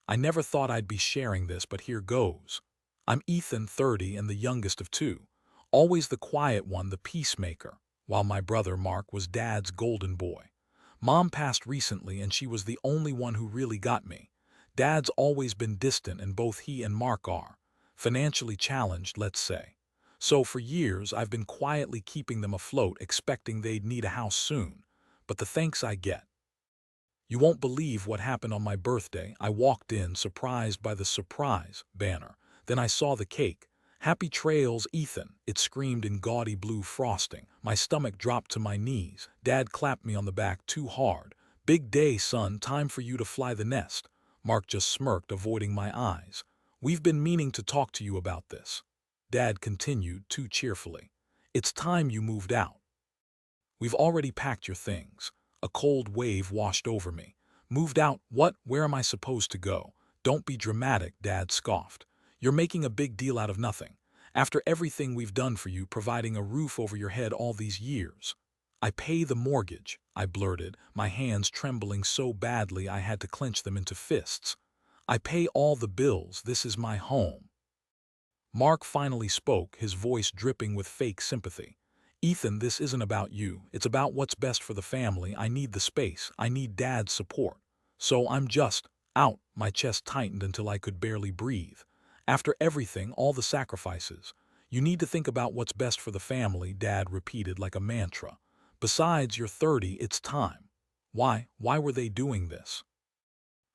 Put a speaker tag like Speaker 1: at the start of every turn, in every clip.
Speaker 1: I never thought I'd be sharing this, but here goes. I'm Ethan, 30, and the youngest of two. Always the quiet one, the peacemaker, while my brother Mark was Dad's golden boy. Mom passed recently, and she was the only one who really got me. Dad's always been distant, and both he and Mark are financially challenged, let's say. So for years, I've been quietly keeping them afloat, expecting they'd need a house soon. But the thanks I get. You won't believe what happened on my birthday. I walked in, surprised by the surprise banner. Then I saw the cake. Happy Trails, Ethan. It screamed in gaudy blue frosting. My stomach dropped to my knees. Dad clapped me on the back too hard. Big day, son. Time for you to fly the nest. Mark just smirked, avoiding my eyes. We've been meaning to talk to you about this. Dad continued, too cheerfully. It's time you moved out. We've already packed your things. A cold wave washed over me. Moved out? What? Where am I supposed to go? Don't be dramatic, Dad scoffed. You're making a big deal out of nothing. After everything we've done for you, providing a roof over your head all these years. I pay the mortgage, I blurted, my hands trembling so badly I had to clench them into fists. I pay all the bills. This is my home. Mark finally spoke, his voice dripping with fake sympathy. Ethan, this isn't about you. It's about what's best for the family. I need the space. I need Dad's support. So I'm just out. My chest tightened until I could barely breathe. After everything, all the sacrifices. You need to think about what's best for the family, Dad repeated like a mantra. Besides, you're 30, it's time. Why? Why were they doing this?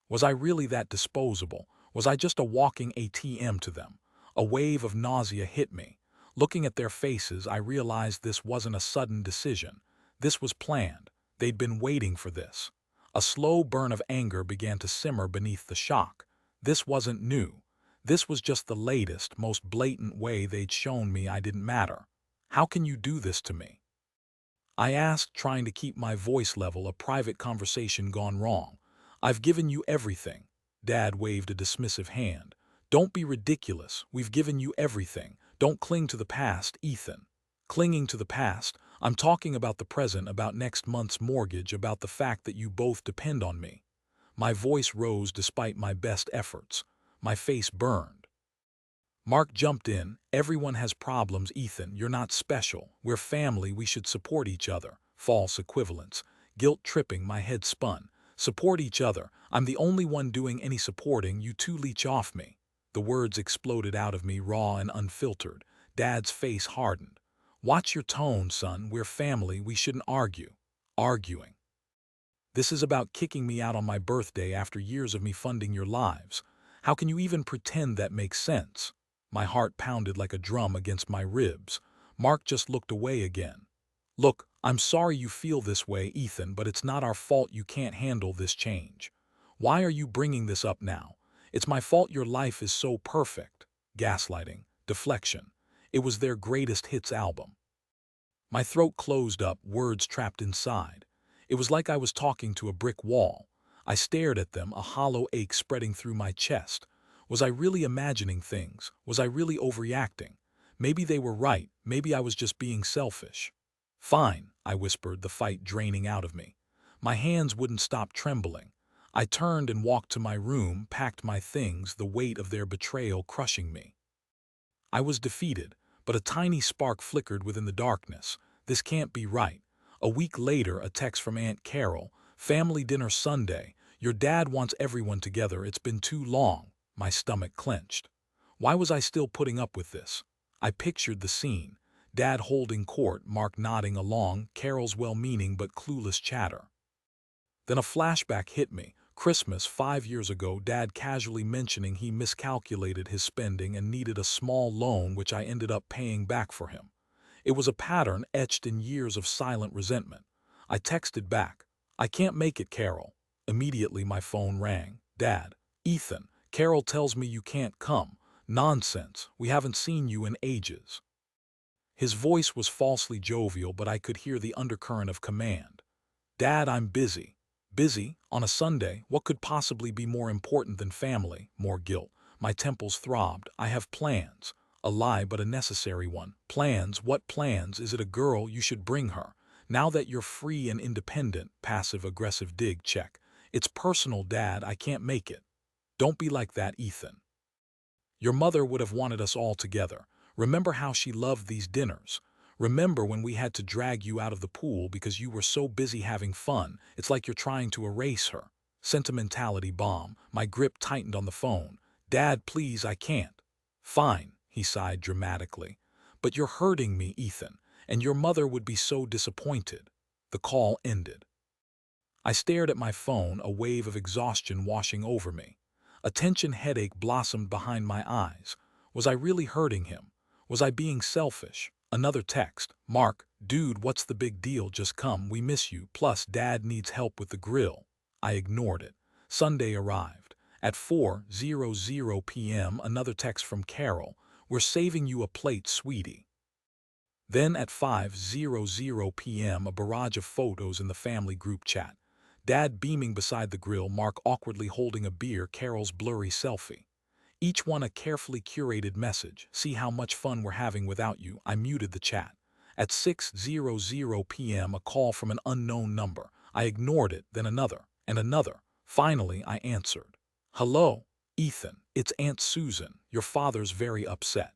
Speaker 1: Was I really that disposable? Was I just a walking ATM to them? A wave of nausea hit me. Looking at their faces, I realized this wasn't a sudden decision. This was planned. They'd been waiting for this. A slow burn of anger began to simmer beneath the shock. This wasn't new. This was just the latest, most blatant way they'd shown me I didn't matter. How can you do this to me? I asked, trying to keep my voice level, a private conversation gone wrong. I've given you everything. Dad waved a dismissive hand. Don't be ridiculous. We've given you everything. Don't cling to the past, Ethan. Clinging to the past? I'm talking about the present, about next month's mortgage, about the fact that you both depend on me. My voice rose despite my best efforts. My face burned. Mark jumped in. Everyone has problems, Ethan. You're not special. We're family. We should support each other. False equivalence. Guilt tripping. My head spun. Support each other. I'm the only one doing any supporting. You two leech off me. The words exploded out of me, raw and unfiltered. Dad's face hardened. Watch your tone, son. We're family. We shouldn't argue. Arguing. This is about kicking me out on my birthday after years of me funding your lives. How can you even pretend that makes sense? My heart pounded like a drum against my ribs. Mark just looked away again. Look, I'm sorry you feel this way, Ethan, but it's not our fault you can't handle this change. Why are you bringing this up now? It's my fault your life is so perfect. Gaslighting, deflection. It was their greatest hits album. My throat closed up, words trapped inside. It was like I was talking to a brick wall. I stared at them, a hollow ache spreading through my chest. Was I really imagining things? Was I really overreacting? Maybe they were right. Maybe I was just being selfish. Fine, I whispered, the fight draining out of me. My hands wouldn't stop trembling. I turned and walked to my room, packed my things, the weight of their betrayal crushing me. I was defeated, but a tiny spark flickered within the darkness. This can't be right. A week later, a text from Aunt Carol. Family dinner Sunday. Your dad wants everyone together. It's been too long. My stomach clenched. Why was I still putting up with this? I pictured the scene. Dad holding court, Mark nodding along, Carol's well-meaning but clueless chatter. Then a flashback hit me. Christmas 5 years ago, Dad casually mentioning he miscalculated his spending and needed a small loan which I ended up paying back for him. It was a pattern etched in years of silent resentment. I texted back, I can't make it, Carol. Immediately my phone rang. Dad, Ethan, Carol tells me you can't come. Nonsense, we haven't seen you in ages. His voice was falsely jovial, but I could hear the undercurrent of command. Dad, I'm busy. Busy? On a Sunday? What could possibly be more important than family? More guilt. My temples throbbed. I have plans. A lie, but a necessary one. Plans? What plans? Is it a girl? You should bring her. Now that you're free and independent, passive-aggressive dig check. It's personal, Dad. I can't make it. Don't be like that, Ethan. Your mother would have wanted us all together. Remember how she loved these dinners. Remember when we had to drag you out of the pool because you were so busy having fun. It's like you're trying to erase her. Sentimentality bomb. My grip tightened on the phone. Dad, please, I can't. Fine, he sighed dramatically. But you're hurting me, Ethan, and your mother would be so disappointed. The call ended. I stared at my phone, a wave of exhaustion washing over me. A tension headache blossomed behind my eyes. Was I really hurting him? Was I being selfish? Another text. Mark, dude, what's the big deal? Just come, we miss you. Plus, Dad needs help with the grill. I ignored it. Sunday arrived. At 4:00 p.m., another text from Carol. We're saving you a plate, sweetie. Then at 5:00 p.m., a barrage of photos in the family group chat. Dad beaming beside the grill, Mark awkwardly holding a beer, Carol's blurry selfie. Each one a carefully curated message. See how much fun we're having without you. I muted the chat. At 6:00 p.m., a call from an unknown number. I ignored it, then another, and another. Finally, I answered. Hello, Ethan, it's Aunt Susan. Your father's very upset.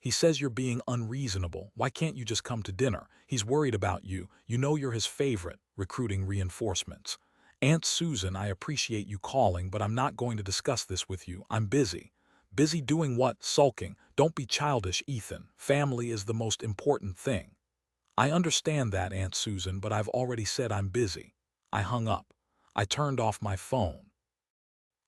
Speaker 1: He says you're being unreasonable. Why can't you just come to dinner? He's worried about you. You know you're his favorite. Recruiting reinforcements. Aunt Susan, I appreciate you calling, but I'm not going to discuss this with you. I'm busy. Busy doing what? Sulking. Don't be childish, Ethan. Family is the most important thing. I understand that, Aunt Susan, but I've already said I'm busy. I hung up. I turned off my phone.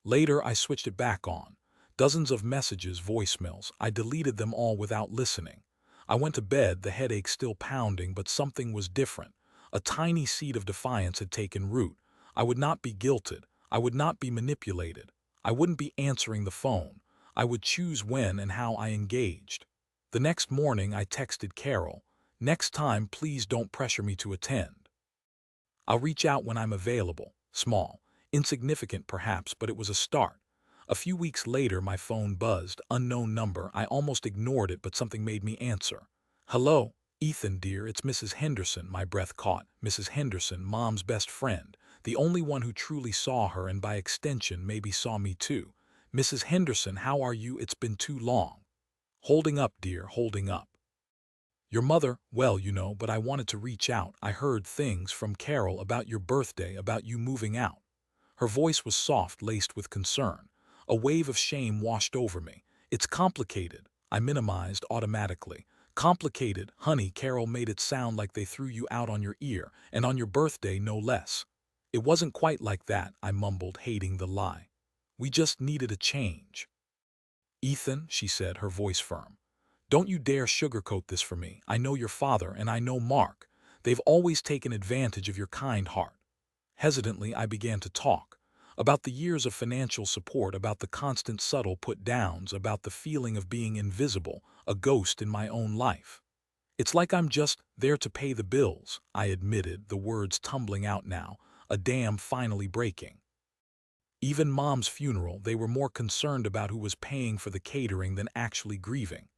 Speaker 1: Later, I switched it back on. Dozens of messages, voicemails. I deleted them all without listening. I went to bed, the headache still pounding, but something was different. A tiny seed of defiance had taken root. I would not be guilted. I would not be manipulated. I wouldn't be answering the phone. I would choose when and how I engaged. The next morning, I texted Carol. Next time, please don't pressure me to attend. I'll reach out when I'm available. Small. Insignificant perhaps, but it was a start. A few weeks later, my phone buzzed. Unknown number. I almost ignored it, but something made me answer. Hello, Ethan dear, it's Mrs. Henderson. My breath caught. Mrs. Henderson, Mom's best friend. The only one who truly saw her and by extension maybe saw me too. Mrs. Henderson, how are you? It's been too long. Holding up, dear, holding up. Your mother, well, you know, but I wanted to reach out. I heard things from Carol about your birthday, about you moving out. Her voice was soft, laced with concern. A wave of shame washed over me. It's complicated. I minimized automatically. Complicated, honey, Carol made it sound like they threw you out on your ear, and on your birthday no less. It wasn't quite like that, I mumbled, hating the lie. We just needed a change. Ethan, she said, her voice firm. Don't you dare sugarcoat this for me. I know your father and I know Mark. They've always taken advantage of your kind heart. Hesitantly, I began to talk. About the years of financial support, about the constant subtle put-downs, about the feeling of being invisible, a ghost in my own life. It's like I'm just there to pay the bills, I admitted, the words tumbling out now, a dam finally breaking. Even Mom's funeral, they were more concerned about who was paying for the catering than actually grieving.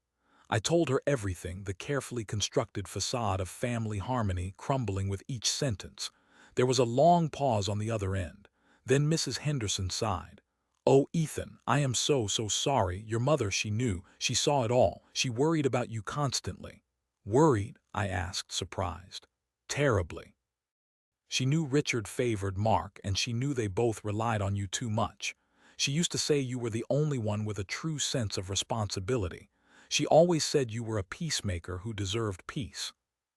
Speaker 1: I told her everything, the carefully constructed facade of family harmony crumbling with each sentence. There was a long pause on the other end. Then Mrs. Henderson sighed. Oh, Ethan, I am so sorry. Your mother, she knew. She saw it all. She worried about you constantly. Worried? I asked, surprised. Terribly. She knew Richard favored Mark, and she knew they both relied on you too much. She used to say you were the only one with a true sense of responsibility. She always said you were a peacemaker who deserved peace.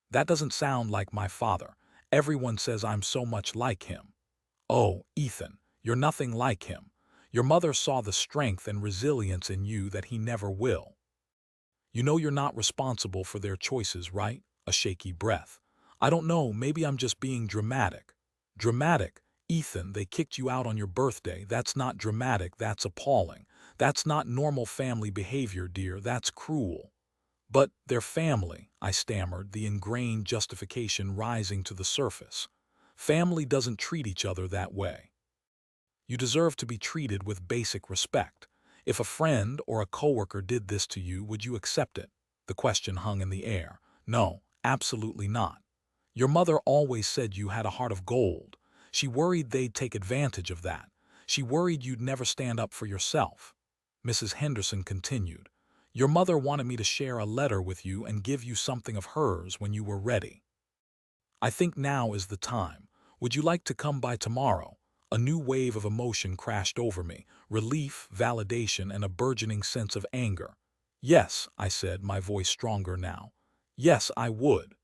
Speaker 1: That doesn't sound like my father. Everyone says I'm so much like him. Oh, Ethan, you're nothing like him. Your mother saw the strength and resilience in you that he never will. You know you're not responsible for their choices, right? A shaky breath. I don't know, maybe I'm just being dramatic. Dramatic? Ethan, they kicked you out on your birthday. That's not dramatic, that's appalling. That's not normal family behavior, dear, that's cruel. But they're family, I stammered, the ingrained justification rising to the surface. Family doesn't treat each other that way. You deserve to be treated with basic respect. If a friend or a coworker did this to you, would you accept it? The question hung in the air. No, absolutely not. Your mother always said you had a heart of gold. She worried they'd take advantage of that. She worried you'd never stand up for yourself. Mrs. Henderson continued, "Your mother wanted me to share a letter with you and give you something of hers when you were ready. I think now is the time. Would you like to come by tomorrow?" A new wave of emotion crashed over me, relief, validation, and a burgeoning sense of anger. "Yes," I said, my voice stronger now. "Yes, I would."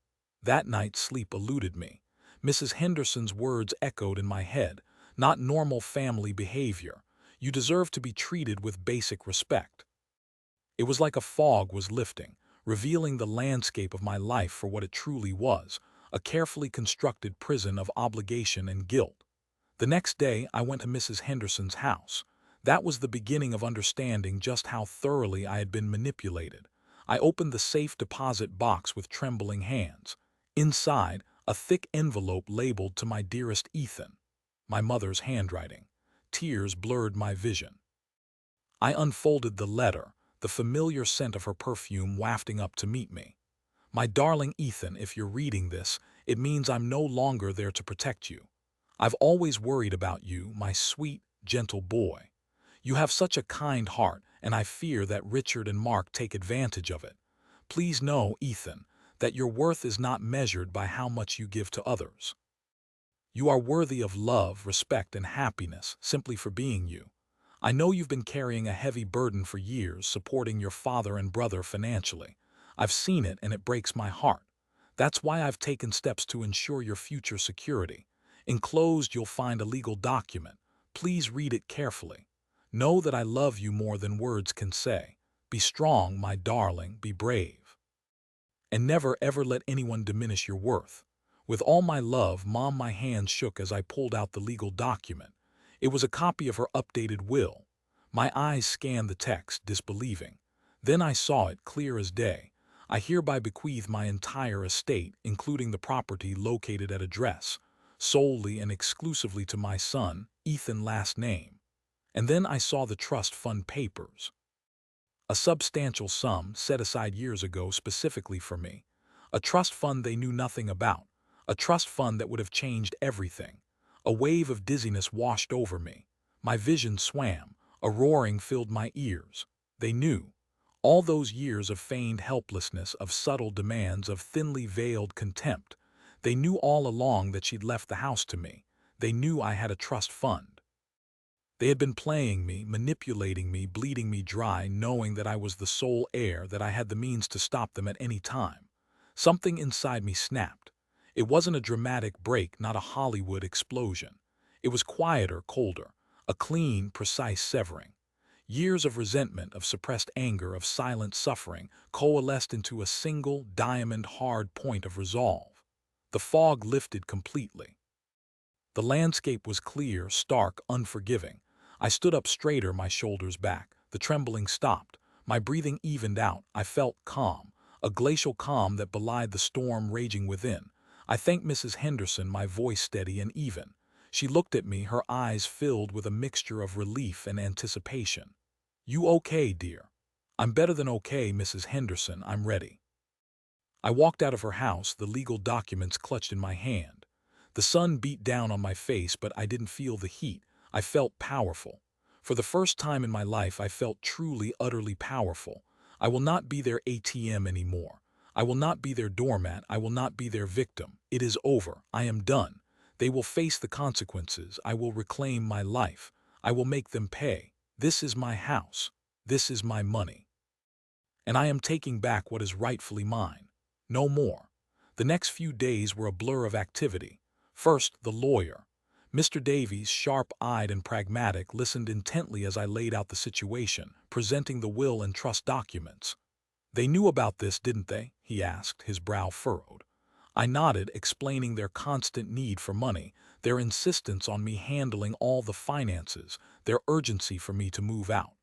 Speaker 1: That night sleep eluded me. Mrs. Henderson's words echoed in my head. "Not normal family behavior. You deserve to be treated with basic respect." It was like a fog was lifting, revealing the landscape of my life for what it truly was, a carefully constructed prison of obligation and guilt. The next day, I went to Mrs. Henderson's house. That was the beginning of understanding just how thoroughly I had been manipulated. I opened the safe deposit box with trembling hands. Inside, a thick envelope labeled "To my dearest Ethan." My mother's handwriting. Tears blurred my vision. I unfolded the letter, the familiar scent of her perfume wafting up to meet me. "My darling Ethan, if you're reading this, it means I'm no longer there to protect you. I've always worried about you, my sweet, gentle boy. You have such a kind heart, and I fear that Richard and Mark take advantage of it. Please know, Ethan, that your worth is not measured by how much you give to others. You are worthy of love, respect, and happiness simply for being you. I know you've been carrying a heavy burden for years, supporting your father and brother financially. I've seen it and it breaks my heart. That's why I've taken steps to ensure your future security. Enclosed, you'll find a legal document. Please read it carefully. Know that I love you more than words can say. Be strong, my darling, be brave. And never ever let anyone diminish your worth. With all my love, Mom." My hands shook as I pulled out the legal document. It was a copy of her updated will. My eyes scanned the text, disbelieving. Then I saw it clear as day. "I hereby bequeath my entire estate, including the property located at address, solely and exclusively to my son, Ethan last name." And then I saw the trust fund papers. A substantial sum set aside years ago specifically for me. A trust fund they knew nothing about. A trust fund that would have changed everything. A wave of dizziness washed over me. My vision swam. A roaring filled my ears. They knew. All those years of feigned helplessness, of subtle demands, of thinly veiled contempt. They knew all along that she'd left the house to me. They knew I had a trust fund. They had been playing me, manipulating me, bleeding me dry, knowing that I was the sole heir, that I had the means to stop them at any time. Something inside me snapped. It wasn't a dramatic break, not a Hollywood explosion. It was quieter, colder, a clean, precise severing. Years of resentment, of suppressed anger, of silent suffering, coalesced into a single, diamond-hard point of resolve. The fog lifted completely. The landscape was clear, stark, unforgiving. I stood up straighter, my shoulders back. The trembling stopped. My breathing evened out. I felt calm, a glacial calm that belied the storm raging within. I thanked Mrs. Henderson, my voice steady and even. She looked at me, her eyes filled with a mixture of relief and anticipation. "You okay, dear?" "I'm better than okay, Mrs. Henderson. I'm ready." I walked out of her house, the legal documents clutched in my hand. The sun beat down on my face, but I didn't feel the heat. I felt powerful. For the first time in my life, I felt truly, utterly powerful. I will not be their ATM anymore. I will not be their doormat. I will not be their victim. It is over. I am done. They will face the consequences. I will reclaim my life. I will make them pay. This is my house. This is my money. And I am taking back what is rightfully mine. No more. The next few days were a blur of activity. First, the lawyer. Mr. Davies, sharp-eyed and pragmatic, listened intently as I laid out the situation, presenting the will and trust documents. "They knew about this, didn't they?" he asked, his brow furrowed. I nodded, explaining their constant need for money, their insistence on me handling all the finances, their urgency for me to move out.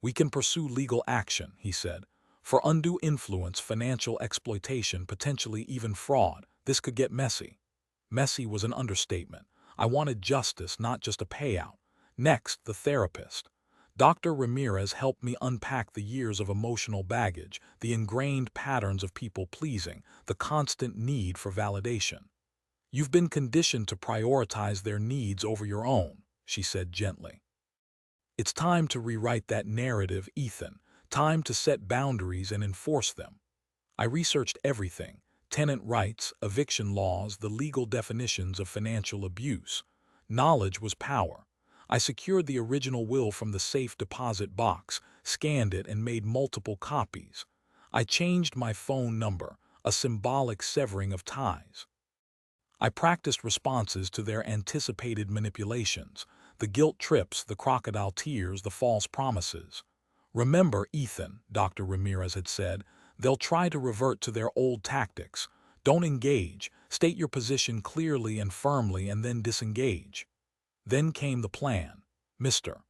Speaker 1: "We can pursue legal action," he said. "For undue influence, financial exploitation, potentially even fraud. This could get messy." Messy was an understatement. I wanted justice, not just a payout. Next, the therapist. Dr. Ramirez helped me unpack the years of emotional baggage, the ingrained patterns of people-pleasing, the constant need for validation. "You've been conditioned to prioritize their needs over your own," she said gently. It's time to rewrite that narrative, Ethan. Time to set boundaries and enforce them. I researched everything: tenant rights, eviction laws, the legal definitions of financial abuse. Knowledge was power. I secured the original will from the safe deposit box, scanned it, and made multiple copies. I changed my phone number, a symbolic severing of ties. I practiced responses to their anticipated manipulations, the guilt trips, the crocodile tears, the false promises. Remember, Ethan, Dr. Ramirez had said, they'll try to revert to their old tactics. Don't engage, state your position clearly and firmly, and then disengage. Then came the plan. Mr.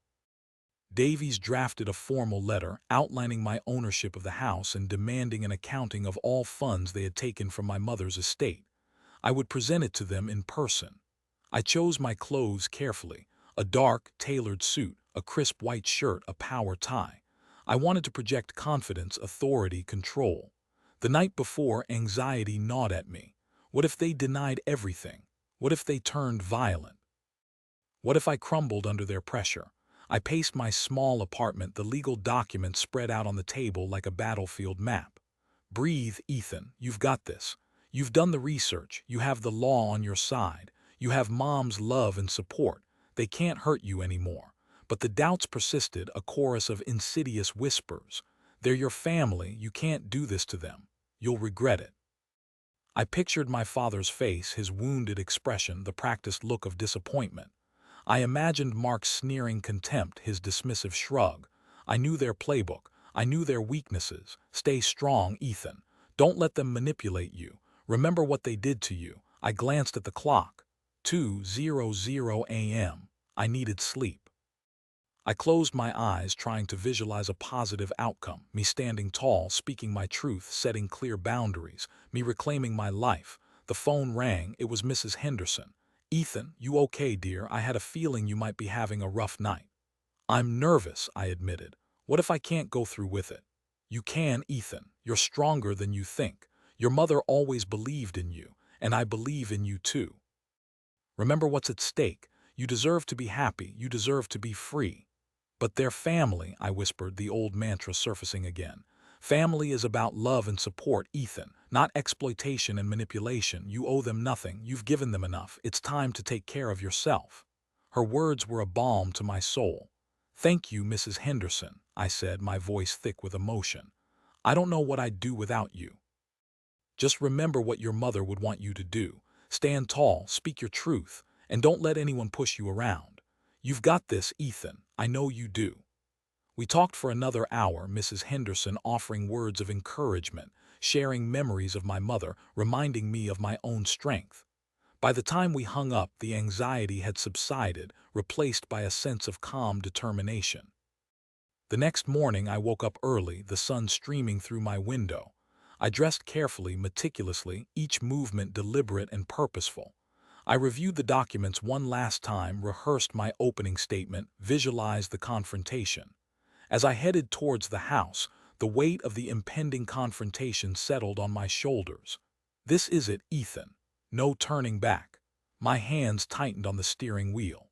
Speaker 1: Davies drafted a formal letter outlining my ownership of the house and demanding an accounting of all funds they had taken from my mother's estate. I would present it to them in person. I chose my clothes carefully: a dark, tailored suit, a crisp white shirt, a power tie. I wanted to project confidence, authority, control. The night before, anxiety gnawed at me. What if they denied everything? What if they turned violent? What if I crumbled under their pressure? I paced my small apartment, the legal documents spread out on the table like a battlefield map. Breathe, Ethan. You've got this. You've done the research. You have the law on your side. You have Mom's love and support. They can't hurt you anymore. But the doubts persisted, a chorus of insidious whispers. They're your family. You can't do this to them. You'll regret it. I pictured my father's face, his wounded expression, the practiced look of disappointment. I imagined Mark's sneering contempt, his dismissive shrug. I knew their playbook. I knew their weaknesses. Stay strong, Ethan. Don't let them manipulate you. Remember what they did to you. I glanced at the clock. 2:00 a.m. I needed sleep. I closed my eyes, trying to visualize a positive outcome, me standing tall, speaking my truth, setting clear boundaries, me reclaiming my life. The phone rang. It was Mrs. Henderson. "Ethan, you okay, dear? I had a feeling you might be having a rough night." "I'm nervous," I admitted. "What if I can't go through with it?" "You can, Ethan. You're stronger than you think. Your mother always believed in you, and I believe in you too. Remember what's at stake. You deserve to be happy. You deserve to be free." "But they're family," I whispered, the old mantra surfacing again. "Family is about love and support, Ethan, not exploitation and manipulation. You owe them nothing. You've given them enough. It's time to take care of yourself." Her words were a balm to my soul. "Thank you, Mrs. Henderson," I said, my voice thick with emotion. "I don't know what I'd do without you. Just remember what your mother would want you to do. Stand tall, speak your truth, and don't let anyone push you around. You've got this, Ethan. I know you do." We talked for another hour, Mrs. Henderson offering words of encouragement, sharing memories of my mother, reminding me of my own strength. By the time we hung up, the anxiety had subsided, replaced by a sense of calm determination. The next morning I woke up early, the sun streaming through my window. I dressed carefully, meticulously, each movement deliberate and purposeful. I reviewed the documents one last time, rehearsed my opening statement, visualized the confrontation. As I headed towards the house, the weight of the impending confrontation settled on my shoulders. "This is it, Ethan. No turning back." My hands tightened on the steering wheel.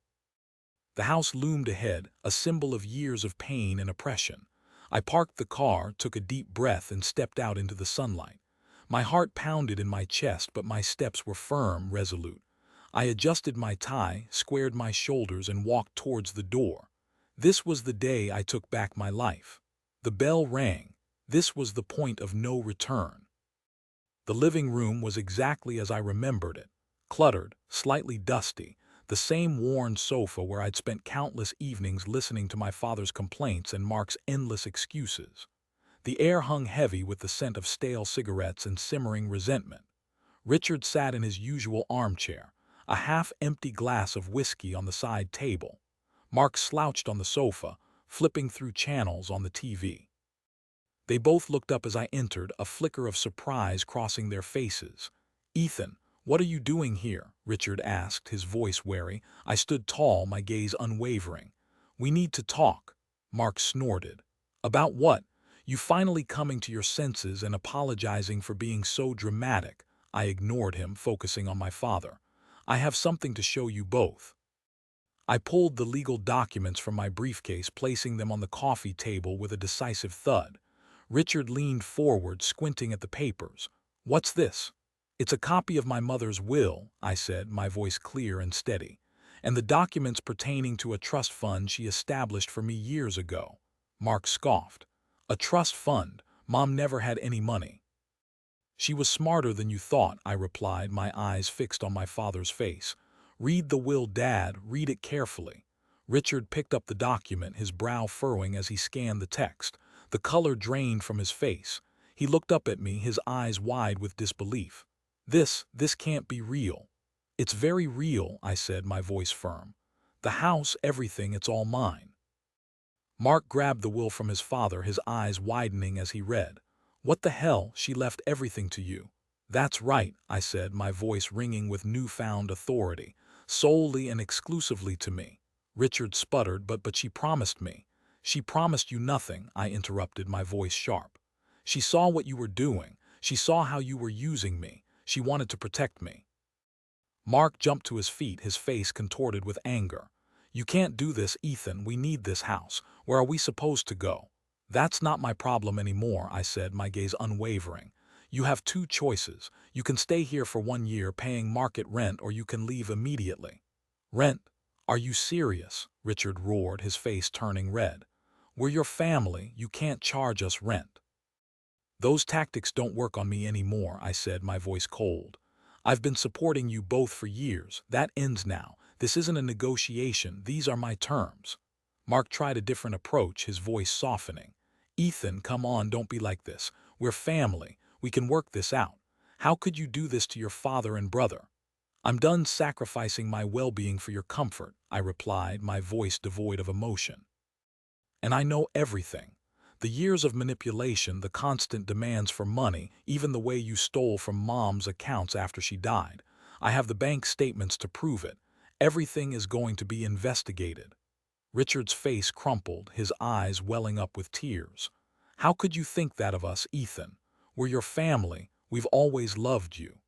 Speaker 1: The house loomed ahead, a symbol of years of pain and oppression. I parked the car, took a deep breath, and stepped out into the sunlight. My heart pounded in my chest, but my steps were firm, resolute. I adjusted my tie, squared my shoulders, and walked towards the door. This was the day I took back my life. The bell rang. This was the point of no return. The living room was exactly as I remembered it. Cluttered, slightly dusty, the same worn sofa where I'd spent countless evenings listening to my father's complaints and Mark's endless excuses. The air hung heavy with the scent of stale cigarettes and simmering resentment. Richard sat in his usual armchair, a half-empty glass of whiskey on the side table. Mark slouched on the sofa, flipping through channels on the TV. They both looked up as I entered, a flicker of surprise crossing their faces. "Ethan, what are you doing here?" Richard asked, his voice wary. I stood tall, my gaze unwavering. "We need to talk," Mark snorted. "About what?" "You finally coming to your senses and apologizing for being so dramatic." I ignored him, focusing on my father. "I have something to show you both." I pulled the legal documents from my briefcase, placing them on the coffee table with a decisive thud. Richard leaned forward, squinting at the papers. "What's this?" "It's a copy of my mother's will," I said, my voice clear and steady, "and the documents pertaining to a trust fund she established for me years ago." Mark scoffed. "A trust fund? Mom never had any money." "She was smarter than you thought," I replied, my eyes fixed on my father's face. "Read the will, Dad, read it carefully." Richard picked up the document, his brow furrowing as he scanned the text. The color drained from his face. He looked up at me, his eyes wide with disbelief. This can't be real." "It's very real," I said, my voice firm. "The house, everything, it's all mine." Mark grabbed the will from his father, his eyes widening as he read. "What the hell? She left everything to you." "That's right," I said, my voice ringing with newfound authority. "Solely and exclusively to me." Richard sputtered, but she promised me." "She promised you nothing," I interrupted, my voice sharp. "She saw what you were doing. She saw how you were using me. She wanted to protect me." Mark jumped to his feet, his face contorted with anger. "You can't do this, Ethan. We need this house. Where are we supposed to go?" "That's not my problem anymore," I said, my gaze unwavering. "You have two choices. You can stay here for 1 year paying market rent, or you can leave immediately." "Rent? Are you serious?" Richard roared, his face turning red. "We're your family. You can't charge us rent." "Those tactics don't work on me anymore," I said, my voice cold. "I've been supporting you both for years. That ends now. This isn't a negotiation. These are my terms." Mark tried a different approach, his voice softening. "Ethan, come on, don't be like this. We're family. We can work this out. How could you do this to your father and brother?" "I'm done sacrificing my well-being for your comfort," I replied, my voice devoid of emotion. "And I know everything. The years of manipulation, the constant demands for money, even the way you stole from Mom's accounts after she died. I have the bank statements to prove it. Everything is going to be investigated." Richard's face crumpled, his eyes welling up with tears. "How could you think that of us, Ethan? We're your family. We've always loved you."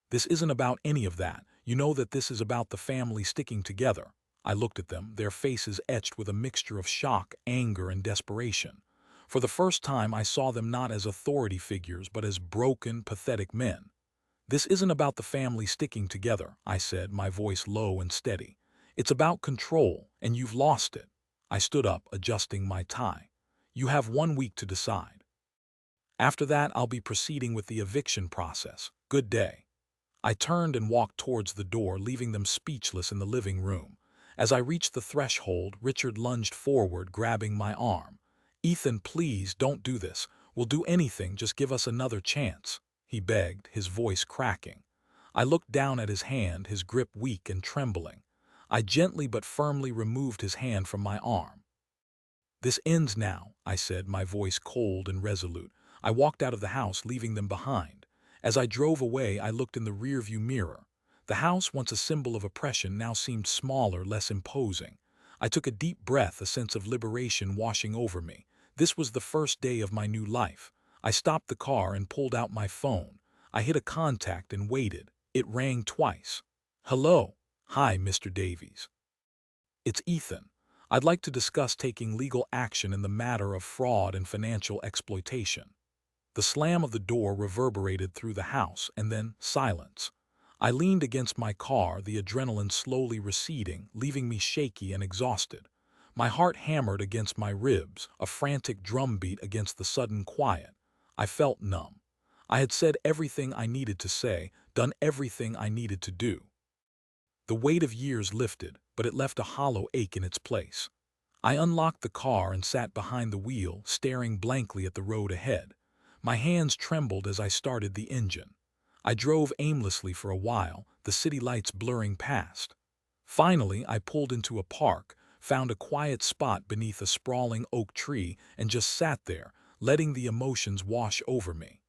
Speaker 1: "This isn't about any of that. You know that this is about the family sticking together." I looked at them, their faces etched with a mixture of shock, anger, and desperation. For the first time, I saw them not as authority figures, but as broken, pathetic men. "This isn't about the family sticking together," I said, my voice low and steady. "It's about control, and you've lost it." I stood up, adjusting my tie. "You have 1 week to decide. After that, I'll be proceeding with the eviction process. Good day." I turned and walked towards the door, leaving them speechless in the living room. As I reached the threshold, Richard lunged forward, grabbing my arm. "Ethan, please, don't do this. We'll do anything, just give us another chance," he begged, his voice cracking. I looked down at his hand, his grip weak and trembling. I gently but firmly removed his hand from my arm. "This ends now," I said, my voice cold and resolute. I walked out of the house, leaving them behind. As I drove away, I looked in the rearview mirror. The house, once a symbol of oppression, now seemed smaller, less imposing. I took a deep breath, a sense of liberation washing over me. This was the first day of my new life. I stopped the car and pulled out my phone. I hit a contact and waited. It rang twice. "Hello." "Hi, Mr. Davies. It's Ethan. I'd like to discuss taking legal action in the matter of fraud and financial exploitation." The slam of the door reverberated through the house, and then silence. I leaned against my car, the adrenaline slowly receding, leaving me shaky and exhausted. My heart hammered against my ribs, a frantic drumbeat against the sudden quiet. I felt numb. I had said everything I needed to say, done everything I needed to do. The weight of years lifted, but it left a hollow ache in its place. I unlocked the car and sat behind the wheel, staring blankly at the road ahead. My hands trembled as I started the engine. I drove aimlessly for a while, the city lights blurring past. Finally, I pulled into a park, found a quiet spot beneath a sprawling oak tree, and just sat there, letting the emotions wash over me.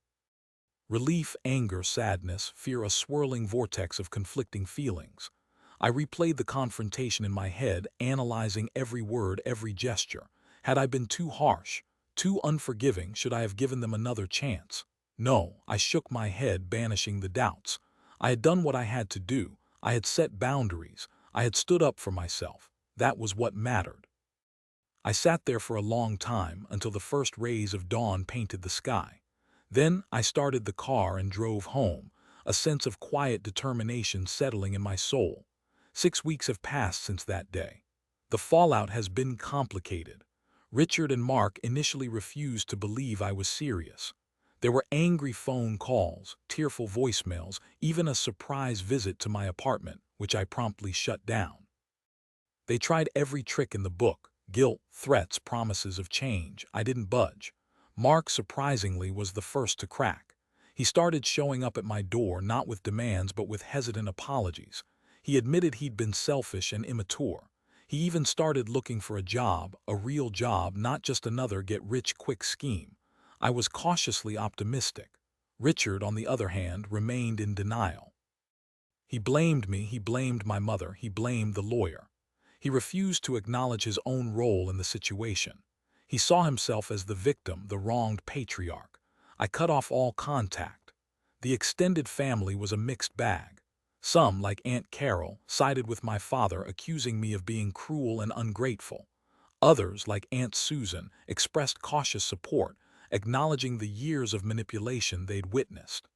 Speaker 1: Relief, anger, sadness, fear, a swirling vortex of conflicting feelings. I replayed the confrontation in my head, analyzing every word, every gesture. Had I been too harsh, too unforgiving? Should I have given them another chance? No, I shook my head, banishing the doubts. I had done what I had to do. I had set boundaries. I had stood up for myself. That was what mattered. I sat there for a long time until the first rays of dawn painted the sky. Then I started the car and drove home, a sense of quiet determination settling in my soul. 6 weeks have passed since that day. The fallout has been complicated. Richard and Mark initially refused to believe I was serious. There were angry phone calls, tearful voicemails, even a surprise visit to my apartment, which I promptly shut down. They tried every trick in the book: guilt, threats, promises of change. I didn't budge. Mark, surprisingly, was the first to crack. He started showing up at my door not with demands but with hesitant apologies. He admitted he'd been selfish and immature. He even started looking for a job, a real job, not just another get-rich-quick scheme. I was cautiously optimistic. Richard, on the other hand, remained in denial. He blamed me, he blamed my mother, he blamed the lawyer. He refused to acknowledge his own role in the situation. He saw himself as the victim, the wronged patriarch. I cut off all contact. The extended family was a mixed bag. Some, like Aunt Carol, sided with my father, accusing me of being cruel and ungrateful. Others, like Aunt Susan, expressed cautious support, acknowledging the years of manipulation they'd witnessed.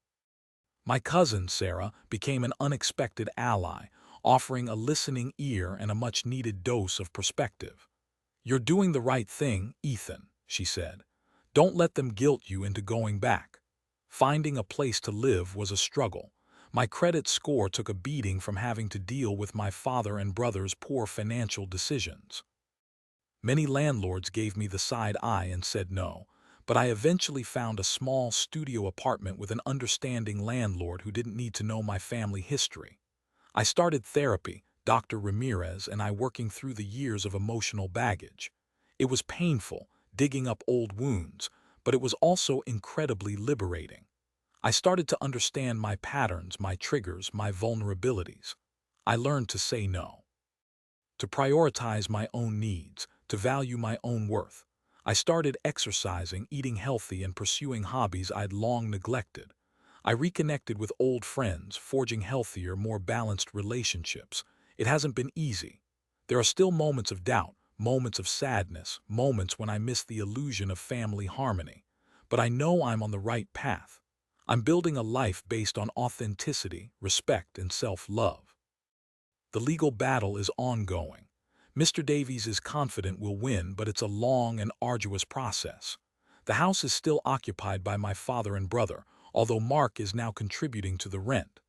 Speaker 1: My cousin, Sarah, became an unexpected ally, offering a listening ear and a much-needed dose of perspective. "You're doing the right thing, Ethan," she said. "Don't let them guilt you into going back." Finding a place to live was a struggle. My credit score took a beating from having to deal with my father and brother's poor financial decisions. Many landlords gave me the side eye and said no, but I eventually found a small studio apartment with an understanding landlord who didn't need to know my family history. I started therapy, Dr. Ramirez and I working through the years of emotional baggage. It was painful, digging up old wounds, but it was also incredibly liberating. I started to understand my patterns, my triggers, my vulnerabilities. I learned to say no, to prioritize my own needs, to value my own worth. I started exercising, eating healthy, and pursuing hobbies I'd long neglected. I reconnected with old friends, forging healthier, more balanced relationships. It hasn't been easy. There are still moments of doubt, moments of sadness, moments when I miss the illusion of family harmony. But I know I'm on the right path. I'm building a life based on authenticity, respect, and self-love. The legal battle is ongoing. Mr. Davies is confident we'll win, but it's a long and arduous process. The house is still occupied by my father and brother, although Mark is now contributing to the rent.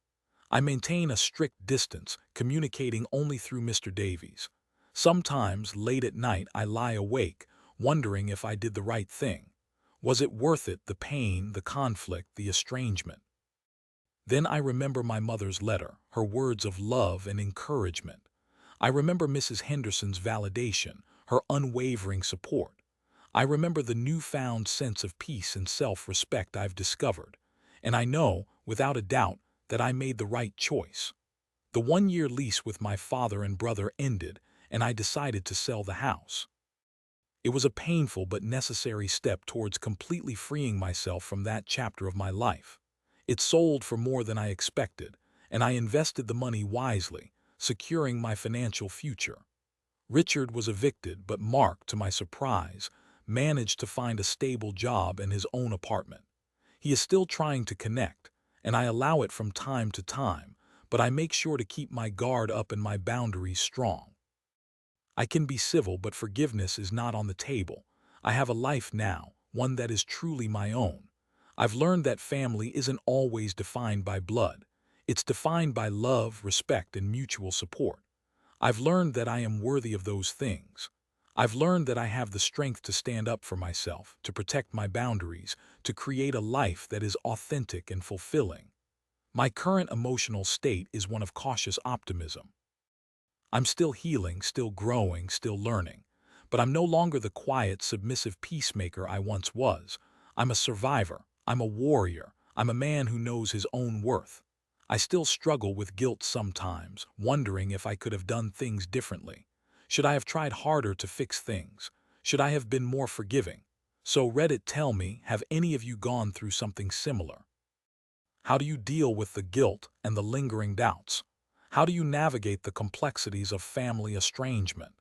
Speaker 1: I maintain a strict distance, communicating only through Mr. Davies. Sometimes, late at night, I lie awake, wondering if I did the right thing. Was it worth it, the pain, the conflict, the estrangement? Then I remember my mother's letter, her words of love and encouragement. I remember Mrs. Henderson's validation, her unwavering support. I remember the newfound sense of peace and self-respect I've discovered. And I know, without a doubt, that I made the right choice. The one-year lease with my father and brother ended, and I decided to sell the house. It was a painful but necessary step towards completely freeing myself from that chapter of my life. It sold for more than I expected, and I invested the money wisely, securing my financial future. Richard was evicted, but Mark, to my surprise, managed to find a stable job and his own apartment. He is still trying to connect, and I allow it from time to time, but I make sure to keep my guard up and my boundaries strong. I can be civil, but forgiveness is not on the table. I have a life now, one that is truly my own. I've learned that family isn't always defined by blood. It's defined by love, respect, and mutual support. I've learned that I am worthy of those things. I've learned that I have the strength to stand up for myself, to protect my boundaries, to create a life that is authentic and fulfilling. My current emotional state is one of cautious optimism. I'm still healing, still growing, still learning. But I'm no longer the quiet, submissive peacemaker I once was. I'm a survivor. I'm a warrior. I'm a man who knows his own worth. I still struggle with guilt sometimes, wondering if I could have done things differently. Should I have tried harder to fix things? Should I have been more forgiving? So Reddit, tell me, have any of you gone through something similar? How do you deal with the guilt and the lingering doubts? How do you navigate the complexities of family estrangement?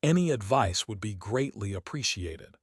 Speaker 1: Any advice would be greatly appreciated.